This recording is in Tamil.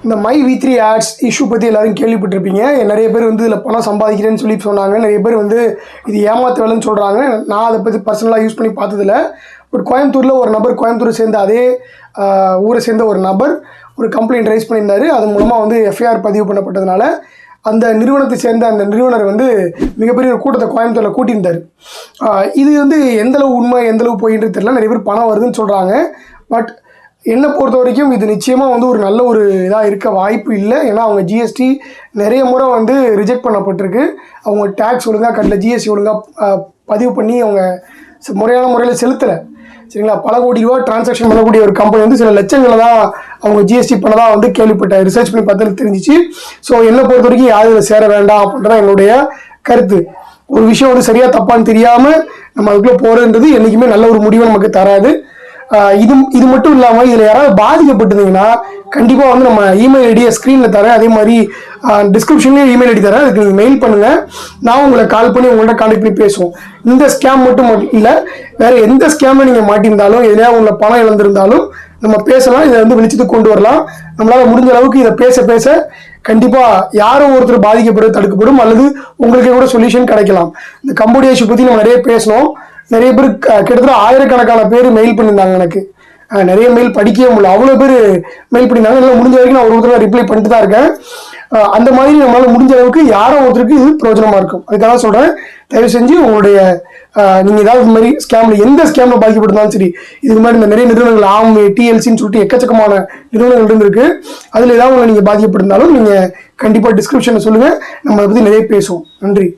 இந்த மை V3 ஆட்ஸ் இஷ்யூ பற்றி எல்லாரும் கேள்விப்பட்டிருப்பீங்க. நிறைய பேர் வந்து இதில் பணம் சம்பாதிக்கிறேன்னு சொல்லி சொன்னாங்க. நிறைய பேர் வந்து இது ஏமாத்து வேலைன்னு சொல்கிறாங்க. நான் அதை பற்றி பர்சனலாக யூஸ் பண்ணி பார்த்ததில்ல. ஒரு கோயம்புத்தூரில் ஒரு நபர், கோயம்புத்தூரை சேர்ந்த அதே ஊரை சேர்ந்த ஒரு நபர் ஒரு கம்ப்ளைண்ட் ரைஸ் பண்ணியிருந்தார். அது மூலமாக வந்து FIR பதிவு பண்ணப்பட்டதுனால அந்த நிறுவனத்தை சேர்ந்த அந்த நிறுவனர் வந்து மிகப்பெரிய ஒரு கூட்டத்தை கோயம்புத்தூரில் கூட்டியிருந்தார். இது வந்து எந்தளவு உண்மை எந்தளவு போயின்றது தெரியல. நிறைய பேர் பணம் வருதுன்னு சொல்கிறாங்க. பட் என்னை பொறுத்த வரைக்கும் இது நிச்சயமாக வந்து ஒரு நல்ல ஒரு இதாக இருக்க வாய்ப்பு இல்லை. ஏன்னா அவங்க GST நிறைய முறை வந்து ரிஜெக்ட் பண்ணப்பட்டிருக்கு. அவங்க டேக்ஸ் ஒழுங்காக கட்டல, GST ஒழுங்காக பதிவு பண்ணி அவங்க முறையான முறையில் செலுத்தலை. சரிங்களா? பல கோடி ரூபா டிரான்சாக்ஷன் பண்ணக்கூடிய ஒரு கம்பெனி வந்து சில லட்சங்களை தான் அவங்க GST பண்ணதான் வந்து கேள்விப்பட்டேன். ரிசர்ச் பண்ணி பார்த்து தெரிஞ்சிச்சு. ஸோ என்னை பொறுத்த வரைக்கும் யாரும் இதை சேர வேண்டாம் அப்படின்றதான் என்னுடைய கருத்து. ஒரு விஷயம் வந்து சரியாக தப்பான்னு தெரியாமல் நம்ம அதுக்குள்ளே போகிறதுன்றது என்றைக்குமே நல்ல ஒரு முடிவை நமக்கு தராது. இது மட்டும் இல்லாமல் இதில் யாராவது பாதிக்கப்பட்டிருந்தீங்கன்னா கண்டிப்பாக வந்து நம்ம இமெயில் ஐடியை ஸ்க்ரீனில் தரேன். அதே மாதிரி டிஸ்கிரிப்ஷன்லேயும் இமெயில் ஐடி தரேன். அதுக்கு நீங்கள் மெயில் பண்ணுங்கள். நான் உங்களை கால் பண்ணி உங்கள்கிட்ட கான்டெக்ட் பண்ணி பேசுவோம். இந்த ஸ்கேம் மட்டும் இல்லை, வேறு எந்த ஸ்கேமில் நீங்கள் மாட்டியிருந்தாலும் எதுனா உங்களை பணம் இழந்திருந்தாலும் நம்ம பேசலாம். இதை வந்து வெளிச்சத்துக்கு கொண்டு வரலாம். நம்மளால் முடிஞ்ச அளவுக்கு இதை பேச கண்டிப்பாக யாரோ ஒருத்தர் பாதிக்கப்படுறது தடுக்கப்படும், அல்லது உங்களுக்கு கூட சொல்யூஷன் கிடைக்கலாம். இந்த கம்போடியா இஷ்யூ பற்றி நம்ம நிறைய பேசணும். நிறைய பேர் கிட்டத்தட்ட ஆயிரக்கணக்கான பேர் மெயில் பண்ணியிருந்தாங்க. எனக்கு நிறைய மெயில் படிக்கவே முடியல, அவ்வளோ பேர் மெயில் பண்ணியிருந்தாங்க. எல்லாம் முடிஞ்ச வரைக்கும் நான் ஒருத்தர் ரிப்ளை பண்ணிட்டு தான் இருக்கேன். அந்த மாதிரி நம்மளால் முடிஞ்ச அளவுக்கு யாரோ ஒருத்தருக்கு இது பிரயோஜனமாக இருக்கும். அதுக்காக சொல்கிறேன், தயவு செஞ்சு உங்களுடைய நீங்கள் ஏதாவது இது மாதிரி ஸ்கேமில் எந்த ஸ்கேமில் பாதிக்கப்பட்டிருந்தாலும் சரி, இதுக்கு மாதிரி இந்த நிறைய நிறுவனங்கள் ஆம் TLCன்னு சொல்லிட்டு எக்கச்சக்கமான நிறுவனங்கள் இருந்திருக்கு. அதில் ஏதாவது நீங்கள் பாதிக்கப்பட்டிருந்தாலும் நீங்கள் கண்டிப்பாக டிஸ்கிரிப்ஷனில் சொல்லுங்கள். நம்ம அதை பற்றி நிறைய பேசுவோம். நன்றி.